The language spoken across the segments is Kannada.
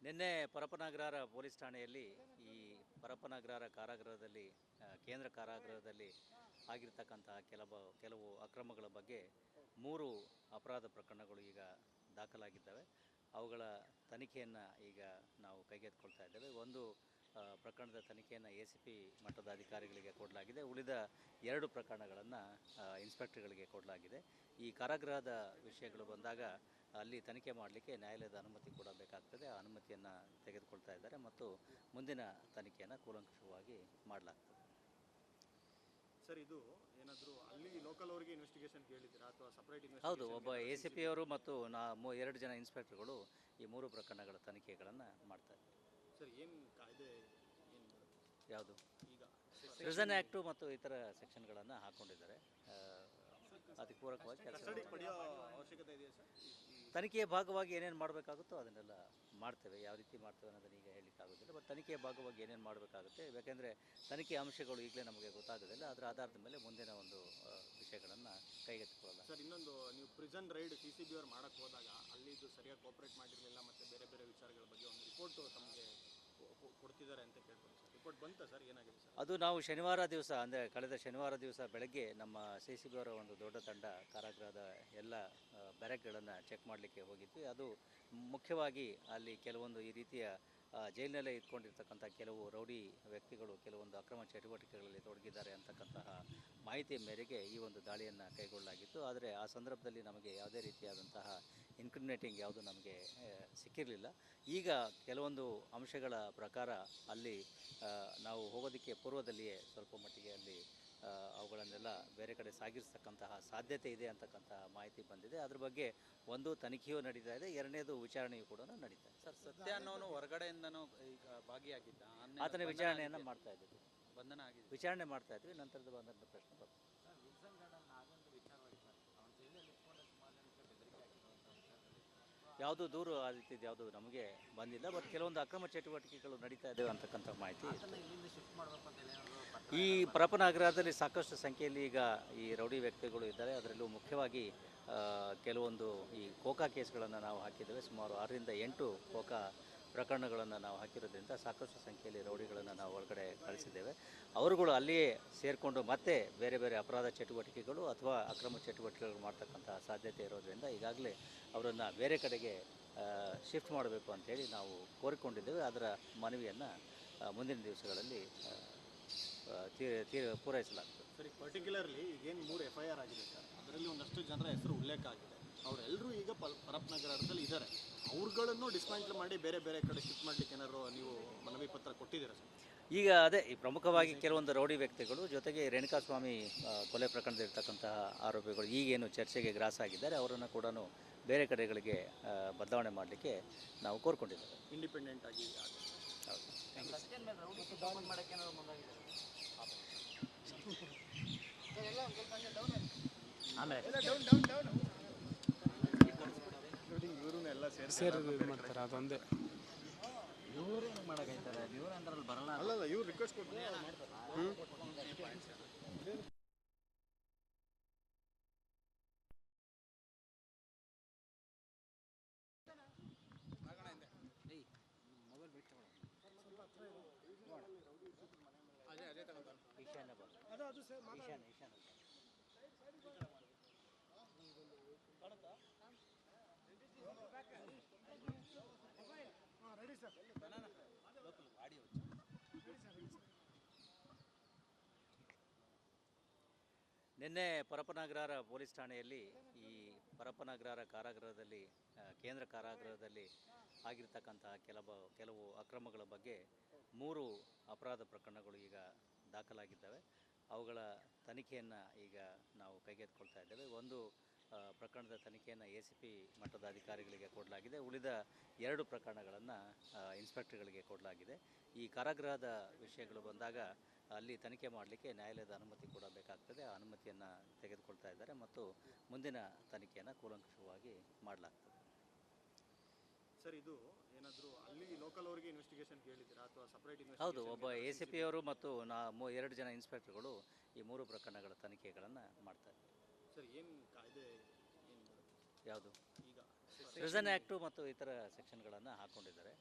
ನಿನ್ನೆ ಪರಪ್ಪನಗ್ರಹಾರ ಪೊಲೀಸ್ ಠಾಣೆಯಲ್ಲಿ ಈ ಪರಪ್ಪನಗ್ರಹಾರ ಕಾರಾಗೃಹದಲ್ಲಿ ಕೇಂದ್ರ ಕಾರಾಗೃಹದಲ್ಲಿ ಆಗಿರ್ತಕ್ಕಂತಹ ಕೆಲವು ಅಕ್ರಮಗಳ ಬಗ್ಗೆ 3 ಅಪರಾಧ ಪ್ರಕರಣಗಳು ಈಗ ದಾಖಲಾಗಿದ್ದಾವೆ. ಅವುಗಳ ತನಿಖೆಯನ್ನು ಈಗ ನಾವು ಕೈಗೆತ್ತಿಕೊಳ್ತಾ ಇದ್ದೇವೆ. ಒಂದು ಪ್ರಕರಣದ ತನಿಖೆಯನ್ನು ACP ಮಟ್ಟದ ಅಧಿಕಾರಿಗಳಿಗೆ ಕೊಡಲಾಗಿದೆ. ಉಳಿದ 2 ಪ್ರಕರಣಗಳನ್ನು ಇನ್ಸ್ಪೆಕ್ಟರ್ಗಳಿಗೆ ಕೊಡಲಾಗಿದೆ. ಈ ಕಾರಾಗೃಹದ ವಿಷಯಗಳು ಬಂದಾಗ ಅಲ್ಲಿ ತನಿಖೆ ಮಾಡಲಿಕ್ಕೆ ನ್ಯಾಯಾಲಯದ ಅನುಮತಿ ಕೂಡ ಬೇಕಾಗ್ತದೆ. ಆ ಅನುಮತಿಯನ್ನು ತೆಗೆದುಕೊಳ್ತಾ ಇದ್ದಾರೆ ಮತ್ತು ಮುಂದಿನ ತನಿಖೆಯನ್ನು ಕೂಲಂಕಷವಾಗಿ ಮಾಡಲಾಗ್ತದೆ. ಸರ್, ಇದು ಏನಾದರೂ ಅಲ್ಲಿ ಲೋಕಲ್ ಅವರಿಗೆ ಇನ್ವೆಸ್ಟಿಗೇಷನ್ ಕೇಳಿದ್ದೀರಾ ಅಥವಾ ಸಪರೇಟ್ ಇನ್ವೆಸ್ಟಿಗೇಷನ್? ಹೌದು, ಒಬ್ಬ ACP ಅವರು ಮತ್ತು 2 ಜನ ಇನ್ಸ್ಪೆಕ್ಟರ್ಗಳು ಈ 3 ಪ್ರಕರಣಗಳ ತನಿಖೆಗಳನ್ನು ಮಾಡ್ತಾ ಇದ್ದಾರೆ. ಸರ್, ಏನು ಕಾಯ್ದೆ ಏನು ಯಾವುದು? ಈಗ ಪ್ರಿಸನ್ ಆ್ಯಕ್ಟು ಮತ್ತು ಇತರ ಸೆಕ್ಷನ್ಗಳನ್ನು ಹಾಕ್ಕೊಂಡಿದ್ದಾರೆ. ಅದಕ್ಕೆ ಪೂರಕವಾಗಿ ಕೆಲಸ ಪಡೆಯೋ ಅವಶ್ಯಕತೆ ಇದೆಯಾ ಸರ್? ತನಿಖೆಯ ಭಾಗವಾಗಿ ಏನೇನು ಮಾಡಬೇಕಾಗುತ್ತೋ ಅದನ್ನೆಲ್ಲ ಮಾಡ್ತೇವೆ. ಯಾವ ರೀತಿ ಮಾಡ್ತೇವೆ ಅನ್ನೋದನ್ನು ಈಗ ಹೇಳಲಿಕ್ಕಾಗೋದಿಲ್ಲ. ಬಟ್ ತನಿಖೆಯ ಭಾಗವಾಗಿ ಏನೇನು ಮಾಡಬೇಕಾಗುತ್ತೆ, ಯಾಕೆಂದರೆ ತನಿಖೆ ಅಂಶಗಳು ಈಗಲೇ ನಮಗೆ ಗೊತ್ತಾಗೋದಿಲ್ಲ. ಅದರ ಆಧಾರದ ಮೇಲೆ ಮುಂದಿನ ಒಂದು ವಿಷಯಗಳನ್ನು ಕೈಗೆತ್ತಿಕೊಳ್ಳಲ್ಲ. ಸರ್, ಇನ್ನೊಂದು, ನೀವು ಪ್ರಿಸನ್ ರೈಡ್ CCB ಅವ್ರು ಮಾಡೋಕ್ಕೆ ಹೋದಾಗ ಅಲ್ಲಿದು ಸರಿಯಾಗಿ ಕೋಆಪ್ರೇಟ್ ಮಾಡಿರಲಿಲ್ಲ ಮತ್ತು ಬೇರೆ ಬೇರೆ ವಿಚಾರಗಳ ಬಗ್ಗೆ ಒಂದು ರಿಪೋರ್ಟು ತಮಗೆ ಕೊಡ್ತಿದ್ದಾರೆ ಅಂತ ಕೇಳ್ಬೋದು ಸರ್. ರಿಪೋರ್ಟ್ ಬಂತಾ ಸರ್? ಏನಾಗಿದೆ ಸರ್? ಅದು ನಾವು ಶನಿವಾರ ದಿವಸ, ಅಂದರೆ ಕಳೆದ ಶನಿವಾರ ದಿವಸ ಬೆಳಗ್ಗೆ ನಮ್ಮ CCB ಅವರ ಒಂದು ದೊಡ್ಡ ತಂಡ ಕಾರಾಗೃಹದ ಎಲ್ಲ ಬ್ಯಾರೆಕ್ಗಳನ್ನು ಚೆಕ್ ಮಾಡಲಿಕ್ಕೆ ಹೋಗಿದ್ವಿ. ಅದು ಮುಖ್ಯವಾಗಿ ಅಲ್ಲಿ ಕೆಲವೊಂದು ಈ ರೀತಿಯ ಜೈಲಿನಲ್ಲೇ ಇಟ್ಕೊಂಡಿರ್ತಕ್ಕಂಥ ಕೆಲವು ರೌಡಿ ವ್ಯಕ್ತಿಗಳು ಕೆಲವೊಂದು ಅಕ್ರಮ ಚಟುವಟಿಕೆಗಳಲ್ಲಿ ತೊಡಗಿದ್ದಾರೆ ಅಂತಕ್ಕಂತಹ ಮಾಹಿತಿಯ ಮೇರೆಗೆ ಈ ಒಂದು ದಾಳಿಯನ್ನು ಕೈಗೊಳ್ಳಲಾಗಿತ್ತು. ಆದರೆ ಆ ಸಂದರ್ಭದಲ್ಲಿ ನಮಗೆ ಯಾವುದೇ ರೀತಿಯಾದಂತಹ ಇನ್ಕ್ರಿಮಿನೇಟಿಂಗ್ ಯಾವುದು ನಮಗೆ ಸಿಕ್ಕಿರಲಿಲ್ಲ. ಈಗ ಕೆಲವೊಂದು ಅಂಶಗಳ ಪ್ರಕಾರ ಅಲ್ಲಿ ನಾವು ಹೋಗೋದಕ್ಕೆ ಪೂರ್ವದಲ್ಲಿಯೇ ಸ್ವಲ್ಪ ಮಟ್ಟಿಗೆ ಅಲ್ಲಿ ಅವುಗಳನ್ನೆಲ್ಲ ಬೇರೆ ಕಡೆ ಸಾಗಿಸ್ತಕ್ಕಂತಹ ಸಾಧ್ಯತೆ ಇದೆ ಅಂತಕ್ಕಂತಹ ಮಾಹಿತಿ ಬಂದಿದೆ. ಅದ್ರ ಬಗ್ಗೆ ಒಂದು ತನಿಖೆಯೂ ನಡೀತಾ ಇದೆ, 2ನೇದು ವಿಚಾರಣೆಯೂ ಕೂಡ ನಡೀತಾ ಇದೆ. ಸರ್, ಸತ್ಯ ಅನ್ನೋನು ಹೊರಗಡೆಯಿಂದನೂ ಈಗ ಭಾಗಿಯಾಗಿದ್ದ, ಆತನ ವಿಚಾರಣೆಯನ್ನು ಮಾಡ್ತಾ ಇದ್ದೀವಿ. ಬಂಧನ ಆಗಿದೆ, ವಿಚಾರಣೆ ಮಾಡ್ತಾ ಇದ್ವಿ. ನಂತರದ ಬಂದಂಥ ಪ್ರಶ್ನೆ ಬರ್ತದೆ. ಯಾವುದು ದೂರು ಆ ರೀತಿದು ಯಾವುದು ನಮಗೆ ಬಂದಿಲ್ಲ. ಬಟ್ ಕೆಲವೊಂದು ಅಕ್ರಮ ಚಟುವಟಿಕೆಗಳು ನಡೀತಾ ಇದ್ದಾವೆ ಅಂತಕ್ಕಂಥ ಮಾಹಿತಿ. ಈ ಪರಪ್ಪನಗ್ರಹದಲ್ಲಿ ಸಾಕಷ್ಟು ಸಂಖ್ಯೆಯಲ್ಲಿ ಈಗ ಈ ರೌಡಿ ವ್ಯಕ್ತಿಗಳು ಇದ್ದಾರೆ. ಅದರಲ್ಲೂ ಮುಖ್ಯವಾಗಿ ಕೆಲವೊಂದು ಈ ಕೋಕಾ ಕೇಸ್ಗಳನ್ನು ನಾವು ಹಾಕಿದ್ದೇವೆ. ಸುಮಾರು 6ರಿಂದ 8 ಕೋಕಾ ಪ್ರಕರಣಗಳನ್ನು ನಾವು ಹಾಕಿರೋದ್ರಿಂದ ಸಾಕಷ್ಟು ಸಂಖ್ಯೆಯಲ್ಲಿ ರೌಡಿಗಳನ್ನು ನಾವು ಒಳಗಡೆ ಕಳಿಸಿದ್ದೇವೆ. ಅವರುಗಳು ಅಲ್ಲಿಯೇ ಸೇರಿಕೊಂಡು ಮತ್ತೆ ಬೇರೆ ಬೇರೆ ಅಪರಾಧ ಚಟುವಟಿಕೆಗಳು ಅಥವಾ ಅಕ್ರಮ ಚಟುವಟಿಕೆಗಳು ಮಾಡ್ತಕ್ಕಂಥ ಸಾಧ್ಯತೆ ಇರೋದರಿಂದ ಈಗಾಗಲೇ ಅವರನ್ನು ಬೇರೆ ಕಡೆಗೆ ಶಿಫ್ಟ್ ಮಾಡಬೇಕು ಅಂಥೇಳಿ ನಾವು ಕೋರಿಕೊಂಡಿದ್ದೇವೆ. ಅದರ ಮನವಿಯನ್ನು ಮುಂದಿನ ದಿವಸಗಳಲ್ಲಿ ಪೂರೈಸಲಾಗ್ತದೆ. ಸರಿ, ಪರ್ಟಿಕ್ಯುಲರ್ಲಿ ಈಗೇನು 3 FIR ಆಗಿದೆ ಸರ್, ಅದರಲ್ಲಿ ಒಂದಷ್ಟು ಜನರ ಹೆಸರು ಉಲ್ಲೇಖ ಆಗಿದೆ. ಅವರೆಲ್ಲರೂ ಈಗ ಪರಪ್ಪನಗರದಲ್ಲಿ ಇದ್ದಾರೆ. ಅವ್ರುಗಳನ್ನು ಡಿಸ್ಮ್ಯಾಂಟ್ಲ್ ಮಾಡಿ ಬೇರೆ ಬೇರೆ ಕಡೆ ಶಿಫ್ಟ್ ಮಾಡಲಿಕ್ಕೆ ಏನಾದ್ರು ನೀವು ಮನವಿ ಪತ್ರ ಕೊಟ್ಟಿದ್ದೀರಾ ಸರ್? ಈಗ ಅದೇ ಈ ಪ್ರಮುಖವಾಗಿ ಕೆಲವೊಂದು ರೌಡಿ ವ್ಯಕ್ತಿಗಳು ಜೊತೆಗೆ ರೇಣುಕಾಸ್ವಾಮಿ ಕೊಲೆ ಪ್ರಕರಣದಲ್ಲಿರ್ತಕ್ಕಂತಹ ಆರೋಪಿಗಳು ಈಗೇನು ಚರ್ಚೆಗೆ ಗ್ರಾಸ ಆಗಿದ್ದಾರೆ ಅವರನ್ನು ಕೂಡ ಬೇರೆ ಕಡೆಗಳಿಗೆ ಬದಲಾವಣೆ ಮಾಡಲಿಕ್ಕೆ ನಾವು ಕೋರ್ಕೊಂಡಿದ್ದೇವೆ. ಇಂಡಿಪೆಂಡೆಂಟ್ ಆಗಿ. ಹೌದು. ಇವರನ್ನೆಲ್ಲ ಸೇರಿ ಮಾಡ್ತಾರೆ, ಅದೊಂದೇ. ಇವ್ರೇನು ಮಾಡೋಕೈತಾರೆ, ಇವ್ರು ಅಂದ್ರಲ್ಲಿ ಬರಲ್ಲ. ಅಲ್ಲಲ್ಲ, ಇವ್ರು ರಿಕ್ವೆಸ್ಟ್ ಕೊಟ್ಟು ನಿನ್ನೆ ಪರಪ್ಪನಗ್ರಹಾರ ಪೊಲೀಸ್ ಠಾಣೆಯಲ್ಲಿ ಈ ಪರಪ್ಪನಗ್ರಹಾರ ಕಾರಾಗೃಹದಲ್ಲಿ ಕೇಂದ್ರ ಕಾರಾಗೃಹದಲ್ಲಿ ಆಗಿರ್ತಕ್ಕಂತಹ ಕೆಲವು ಅಕ್ರಮಗಳ ಬಗ್ಗೆ 3 ಅಪರಾಧ ಪ್ರಕರಣಗಳು ಈಗ ದಾಖಲಾಗಿದ್ದಾವೆ. ಅವುಗಳ ತನಿಖೆಯನ್ನು ಈಗ ನಾವು ಕೈಗೆತ್ತಿಕೊಳ್ತಾ ಇದ್ದೇವೆ. ಒಂದು ಪ್ರಕರಣದ ತನಿಖೆಯನ್ನು ACP ಮಟ್ಟದ ಅಧಿಕಾರಿಗಳಿಗೆ ಕೊಡಲಾಗಿದೆ. ಉಳಿದ 2 ಪ್ರಕರಣಗಳನ್ನು ಇನ್ಸ್ಪೆಕ್ಟರ್ಗಳಿಗೆ ಕೊಡಲಾಗಿದೆ. ಈ ಕಾರಾಗೃಹದ ವಿಷಯಗಳು ಬಂದಾಗ ಅಲ್ಲಿ ತನಿಖೆ ಮಾಡಲಿಕ್ಕೆ ನ್ಯಾಯಾಲಯದ ಅನುಮತಿ ಕೂಡ ಬೇಕಾಗ್ತದೆ. ಆ ಅನುಮತಿಯನ್ನು ತೆಗೆದುಕೊಳ್ತಾ ಇದ್ದಾರೆ ಮತ್ತು ಮುಂದಿನ ತನಿಖೆಯನ್ನು ಕೂಲಂಕಷವಾಗಿ ಮಾಡಲಾಗ್ತದೆ. ಸರ್, ಇದು ಏನಾದರೂ ಅಲ್ಲಿ ಲೋಕಲ್ ಅವರಿಗೆ ಇನ್ವೆಸ್ಟಿಗೇಷನ್ ಕೇಳಿದ್ದೀರಾ ಅಥವಾ ಸಪರೇಟ್ ಇನ್ವೆಸ್ಟಿಗೇಷನ್? ಹೌದು, ಒಬ್ಬ ACP ಅವರು ಮತ್ತು 2 ಜನ ಇನ್ಸ್ಪೆಕ್ಟರ್ಗಳು ಈ 3 ಪ್ರಕರಣಗಳ ತನಿಖೆಗಳನ್ನು ಮಾಡ್ತಾ ಇದ್ದಾರೆ. ಸರ್, ಏನು ಕಾಯ್ದೆ ಏನು ಯಾವುದು? ಈಗ ಪ್ರಿಸನ್ ಆ್ಯಕ್ಟು ಮತ್ತು ಇತರ ಸೆಕ್ಷನ್ಗಳನ್ನು ಹಾಕ್ಕೊಂಡಿದ್ದಾರೆ.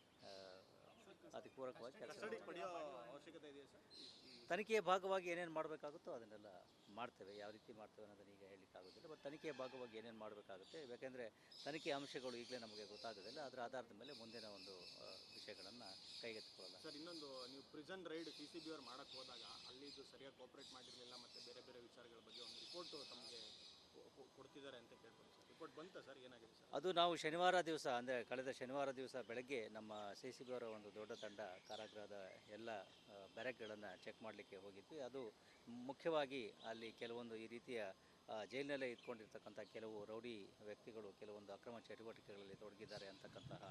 ಅದಕ್ಕೆ ಪೂರಕವಾಗಿ ಕೆಲಸ ಪಡೆಯೋ ಅವಶ್ಯಕತೆ ಇದೆಯಾ ಸರ್? ತನಿಖೆಯ ಭಾಗವಾಗಿ ಏನೇನು ಮಾಡಬೇಕಾಗುತ್ತೋ ಅದನ್ನೆಲ್ಲ ಮಾಡ್ತೇವೆ. ಯಾವ ರೀತಿ ಮಾಡ್ತೇವೆ ಅನ್ನೋದನ್ನ ಈಗ ಹೇಳಲಿಕ್ಕಾಗೋದಿಲ್ಲ. ಬಟ್ ತನಿಖೆಯ ಭಾಗವಾಗಿ ಏನೇನು ಮಾಡಬೇಕಾಗುತ್ತೆ, ಯಾಕೆಂದರೆ ತನಿಖೆ ಅಂಶಗಳು ಈಗಲೇ ನಮಗೆ ಗೊತ್ತಾಗೋದಿಲ್ಲ. ಅದರ ಆಧಾರದ ಮೇಲೆ ಮುಂದಿನ ಒಂದು ವಿಷಯಗಳನ್ನು ಕೈಗೆತ್ತಿಕೊಳ್ಳಲ್ಲ. ಸರ್, ಇನ್ನೊಂದು, ನೀವು ಪ್ರಿಸನ್ ರೈಡ್ CCB ಅವ್ರು ಮಾಡೋಕ್ಕೆ ಹೋದಾಗ ಅಲ್ಲಿದು ಸರಿಯಾಗಿ ಕೋಆಪ್ರೇಟ್ ಮಾಡಿರಲಿಲ್ಲ ಮತ್ತು ಬೇರೆ ಬೇರೆ ವಿಚಾರಗಳ ಬಗ್ಗೆ ಒಂದು ರಿಪೋರ್ಟು ತಮಗೆ ಕೊಡ್ತಿದ್ದಾರೆ ಅಂತ ಕೇಳ್ಬೋದು ಸರ್. ರಿಪೋರ್ಟ್ ಬಂತಾ ಸರ್? ಏನಾಗಿದೆ ಸರ್? ಅದು ನಾವು ಶನಿವಾರ ದಿವಸ, ಅಂದರೆ ಕಳೆದ ಶನಿವಾರ ದಿವಸ ಬೆಳಗ್ಗೆ ನಮ್ಮ CCB ಅವರ ಒಂದು ದೊಡ್ಡ ತಂಡ ಕಾರಾಗೃಹದ ಎಲ್ಲ ಬ್ಯಾರಕ್ಗಳನ್ನು ಚೆಕ್ ಮಾಡಲಿಕ್ಕೆ ಹೋಗಿದ್ವಿ. ಅದು ಮುಖ್ಯವಾಗಿ ಅಲ್ಲಿ ಕೆಲವೊಂದು ಈ ರೀತಿಯ ಜೈಲಿನಲ್ಲೇ ಇದ್ಕೊಂಡಿರ್ತಕ್ಕಂಥ ಕೆಲವು ರೌಡಿ ವ್ಯಕ್ತಿಗಳು ಕೆಲವೊಂದು ಅಕ್ರಮ ಚಟುವಟಿಕೆಗಳಲ್ಲಿ ತೊಡಗಿದ್ದಾರೆ ಅಂತಕ್ಕಂತಹ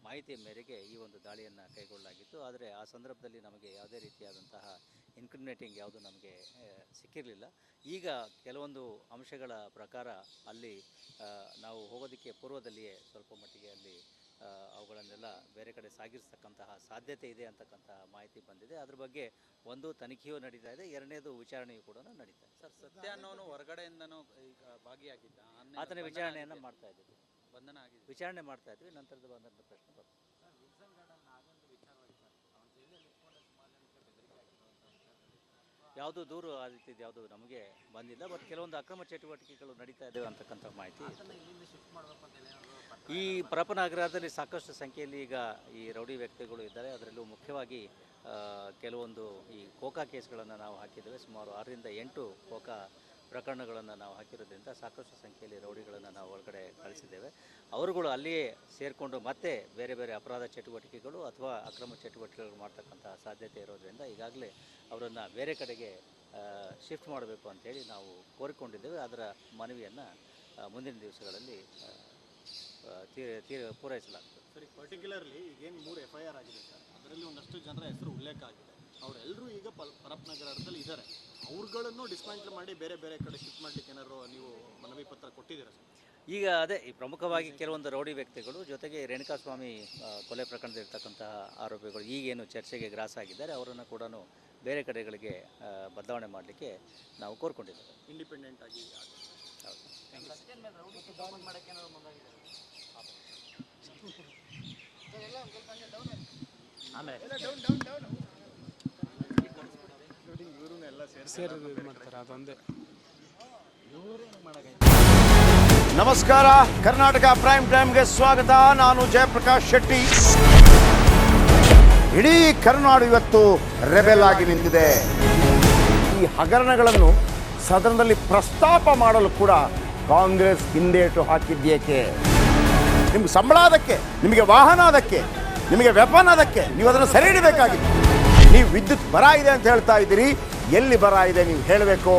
ಮಾಹಿತಿಯ ಮೇರೆಗೆ ಈ ಒಂದು ದಾಳಿಯನ್ನು ಕೈಗೊಳ್ಳಲಾಗಿತ್ತು. ಆದರೆ ಆ ಸಂದರ್ಭದಲ್ಲಿ ನಮಗೆ ಯಾವುದೇ ರೀತಿಯಾದಂತಹ ಇನ್ಕ್ರಿಮಿನೇಟಿಂಗ್ ಯಾವುದು ನಮಗೆ ಸಿಕ್ಕಿರಲಿಲ್ಲ. ಈಗ ಕೆಲವೊಂದು ಅಂಶಗಳ ಪ್ರಕಾರ ಅಲ್ಲಿ ನಾವು ಹೋಗೋದಕ್ಕೆ ಪೂರ್ವದಲ್ಲಿಯೇ ಸ್ವಲ್ಪ ಮಟ್ಟಿಗೆ ಅಲ್ಲಿ ಅವುಗಳನ್ನೆಲ್ಲ ಬೇರೆ ಕಡೆ ಸಾಗಿಸ್ತಕ್ಕಂತಹ ಸಾಧ್ಯತೆ ಇದೆ ಅಂತಕ್ಕಂತಹ ಮಾಹಿತಿ ಬಂದಿದೆ. ಅದ್ರ ಬಗ್ಗೆ ಒಂದು ತನಿಖೆಯೂ ನಡೀತಾ ಇದೆ, ಎರಡನೇದು ವಿಚಾರಣೆಯೂ ಕೂಡ ನಡೀತಾ ಇದೆ. ಸರ್, ಸತ್ಯ ಅನ್ನೋನು ಹೊರಗಡೆಯಿಂದನೂ ಈಗ ಭಾಗಿಯಾಗಿದ್ದ, ಆತನ ವಿಚಾರಣೆಯನ್ನು ಮಾಡ್ತಾ ಇದ್ದೀವಿ. ಬಂಧನ ಆಗಿದೆ. ವಿಚಾರಣೆ ಮಾಡ್ತಾ ಇದ್ವಿ, ನಂತರದ ಬಂದಂಥ ಪ್ರಶ್ನೆ ಬರ್ತದೆ. ಯಾವುದು ದೂರು ಆ ರೀತಿದು ಯಾವುದು ನಮಗೆ ಬಂದಿಲ್ಲ. ಬಟ್ ಕೆಲವೊಂದು ಅಕ್ರಮ ಚಟುವಟಿಕೆಗಳು ನಡೀತಾ ಇದ್ದಾವೆ ಅಂತಕ್ಕಂಥ ಮಾಹಿತಿ. ಈ ಪರಪನಗರದಲ್ಲಿ ಸಾಕಷ್ಟು ಸಂಖ್ಯೆಯಲ್ಲಿ ಈಗ ಈ ರೌಡಿ ವ್ಯಕ್ತಿಗಳು ಇದ್ದಾರೆ. ಅದರಲ್ಲೂ ಮುಖ್ಯವಾಗಿ ಕೆಲವೊಂದು ಈ ಕೋಕಾ ಕೇಸ್ಗಳನ್ನು ನಾವು ಹಾಕಿದ್ದೇವೆ. ಸುಮಾರು 6ರಿಂದ 8 ಕೋಕಾ ಪ್ರಕರಣಗಳನ್ನು ನಾವು ಹಾಕಿರೋದ್ರಿಂದ ಸಾಕಷ್ಟು ಸಂಖ್ಯೆಯಲ್ಲಿ ರೌಡಿಗಳನ್ನು ನಾವು ಒಳಗಡೆ ಕಳಿಸಿದ್ದೇವೆ. ಅವರುಗಳು ಅಲ್ಲಿಯೇ ಸೇರಿಕೊಂಡು ಮತ್ತೆ ಬೇರೆ ಬೇರೆ ಅಪರಾಧ ಚಟುವಟಿಕೆಗಳು ಅಥವಾ ಅಕ್ರಮ ಚಟುವಟಿಕೆಗಳು ಮಾಡ್ತಕ್ಕಂಥ ಸಾಧ್ಯತೆ ಇರೋದರಿಂದ ಈಗಾಗಲೇ ಅವರನ್ನು ಬೇರೆ ಕಡೆಗೆ ಶಿಫ್ಟ್ ಮಾಡಬೇಕು ಅಂಥೇಳಿ ನಾವು ಕೋರಿಕೊಂಡಿದ್ದೇವೆ. ಅದರ ಮನವಿಯನ್ನು ಮುಂದಿನ ದಿವಸಗಳಲ್ಲಿ ಪೂರೈಸಲಾಗ್ತದೆ. ಸರಿ, ಪರ್ಟಿಕ್ಯುಲರ್ಲಿ ಈಗೇನು 3 FIR ಆಗಿದೆ ಸರ್, ಅದರಲ್ಲಿ ಒಂದಷ್ಟು ಜನರ ಹೆಸರು ಉಲ್ಲೇಖ ಆಗಿದೆ. ಅವರೆಲ್ಲರೂ ಈಗ ಪರಪನಗರದಲ್ಲಿ ಇದ್ದಾರೆ. ಅವ್ರುಗಳನ್ನು ಡಿಸ್ಮ್ಯಾಂಟಲ್ ಮಾಡಿ ಬೇರೆ ಬೇರೆ ಕಡೆ ಶಿಫ್ಟ್ ಮಾಡಲಿಕ್ಕೆ ಏನಾದ್ರು ನೀವು ಮನವಿ ಪತ್ರ ಕೊಟ್ಟಿದ್ದೀರಾ ಸರ್? ಈಗ ಅದೇ ಪ್ರಮುಖವಾಗಿ ಕೆಲವೊಂದು ರೌಡಿ ವ್ಯಕ್ತಿಗಳು ಜೊತೆಗೆ ರೇಣುಕಾಸ್ವಾಮಿ ಕೊಲೆ ಪ್ರಕರಣದಲ್ಲಿರ್ತಕ್ಕಂತಹ ಆರೋಪಿಗಳು ಈಗೇನು ಚರ್ಚೆಗೆ ಗ್ರಾಸ ಆಗಿದ್ದಾರೆ ಅವರನ್ನು ಕೂಡ ಬೇರೆ ಕಡೆಗಳಿಗೆ ಬದಲಾವಣೆ ಮಾಡಲಿಕ್ಕೆ ನಾವು ಕೋರ್ಕೊಂಡಿದ್ದೇವೆ. ಇಂಡಿಪೆಂಡೆಂಟ್ ಆಗಿ. ಹೌದು. ಸೇರಿ ಇದು ಮಾಡ್ತಾರೆ ಅದೊಂದೇ. ನಮಸ್ಕಾರ, ಕರ್ನಾಟಕ ಪ್ರೈಮ್ ಟೈಮ್ಗೆ ಸ್ವಾಗತ. ನಾನು ಜಯಪ್ರಕಾಶ್ ಶೆಟ್ಟಿ. ಇಡೀ ಕರ್ನಾಡು ಇವತ್ತು ರೆಬೆಲ್ ಆಗಿ ನಿಂತಿದೆ. ಈ ಹಗರಣಗಳನ್ನು ಸದನದಲ್ಲಿ ಪ್ರಸ್ತಾಪ ಮಾಡಲು ಕೂಡ ಕಾಂಗ್ರೆಸ್ ಹಿಂದೇಟು ಹಾಕಿದ್ದೇಕೆ? ನಿಮ್ಗೆ ಸಂಬಳ ಅದಕ್ಕೆ, ನಿಮಗೆ ವಾಹನ ಅದಕ್ಕೆ, ನಿಮಗೆ ವೆಪನ್ ಅದಕ್ಕೆ, ನೀವು ಅದನ್ನು ಸೆರೆ ಹಿಡಿಬೇಕಾಗಿತ್ತು. ನೀವು ವಿದ್ಯುತ್ ಬರ ಇದೆ ಅಂತ ಹೇಳ್ತಾ ಇದ್ದೀರಿ, ಎಲ್ಲಿ ಬರ ಇದೆ ನೀವು ಹೇಳಬೇಕು.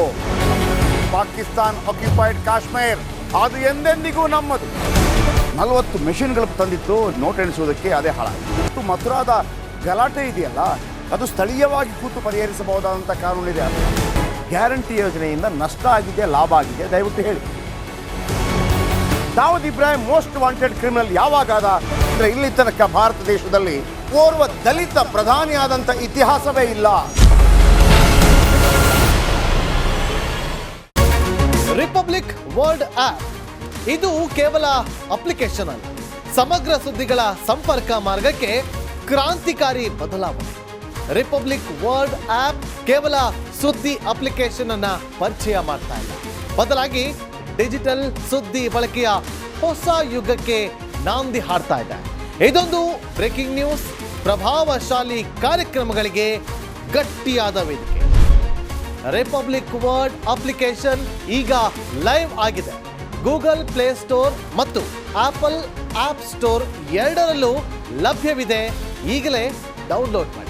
ಪಾಕಿಸ್ತಾನ್ ಆಕ್ಯುಪೈಡ್ ಕಾಶ್ಮೀರ್ ಅದು ಎಂದೆಂದಿಗೂ ನಮ್ಮದು. 40 ಮೆಷಿನ್ಗಳು ತಂದಿತ್ತು ನೋಟ್ ಎಣಿಸುವುದಕ್ಕೆ, ಅದೇ ಹಾಳಾಯಿತು. ಮಥುರಾದ ಗಲಾಟೆ ಇದೆಯಲ್ಲ, ಅದು ಸ್ಥಳೀಯವಾಗಿ ಕೂತು ಪರಿಹರಿಸಬಹುದಾದಂಥ ಕಾನೂನಿದೆ. ಗ್ಯಾರಂಟಿ ಯೋಜನೆಯಿಂದ ನಷ್ಟ ಆಗಿದೆ, ಲಾಭ ಆಗಿದೆ, ದಯವಿಟ್ಟು ಹೇಳಿ. Dawood Ibrahim most wanted criminal ಯಾವಾಗಾದ ಅಂದರೆ ಇಲ್ಲಿ ತನಕ ಭಾರತ ದೇಶದಲ್ಲಿ ಓರ್ವ ದಲಿತ ಪ್ರಧಾನಿಯಾದಂಥ ಇತಿಹಾಸವೇ ಇಲ್ಲ. ರಿಪಬ್ಲಿಕ್ ವರ್ಲ್ಡ್ ಆಪ್ ಇದು ಕೇವಲ ಅಪ್ಲಿಕೇಶನ್ ಅಲ್ಲ, ಸಮಗ್ರ ಸುದ್ದಿಗಳ ಸಂಪರ್ಕ ಮಾರ್ಗಕ್ಕೆ ಕ್ರಾಂತಿಕಾರಿ ಬದಲಾವಣೆ. ರಿಪಬ್ಲಿಕ್ ವರ್ಲ್ಡ್ ಆಪ್ ಕೇವಲ ಸುದ್ದಿ ಅಪ್ಲಿಕೇಶನ್ ಅನ್ನ ಪರಿಚಯ ಮಾಡ್ತಾ ಇಲ್ಲ, ಬದಲಾಗಿ ಡಿಜಿಟಲ್ ಸುದ್ದಿ ಬಳಕೆಯ ಹೊಸ ಯುಗಕ್ಕೆ ನಾಂದಿ ಹಾಡ್ತಾ ಇದೆ. ಇದೊಂದು ಬ್ರೇಕಿಂಗ್ ನ್ಯೂಸ್, ಪ್ರಭಾವಶಾಲಿ ಕಾರ್ಯಕ್ರಮಗಳಿಗೆ ಗಟ್ಟಿಯಾದ ವೇದಿಕೆ. ರಿಪಬ್ಲಿಕ್ ವರ್ಲ್ಡ್ ಅಪ್ಲಿಕೇಶನ್ ಈಗ ಲೈವ್ ಆಗಿದೆ. ಗೂಗಲ್ ಪ್ಲೇ ಸ್ಟೋರ್ ಮತ್ತು ಆಪಲ್ ಆಪ್ ಸ್ಟೋರ್ ಎರಡರಲ್ಲೂ ಲಭ್ಯವಿದೆ. ಈಗಲೇ ಡೌನ್ಲೋಡ್ ಮಾಡಿ.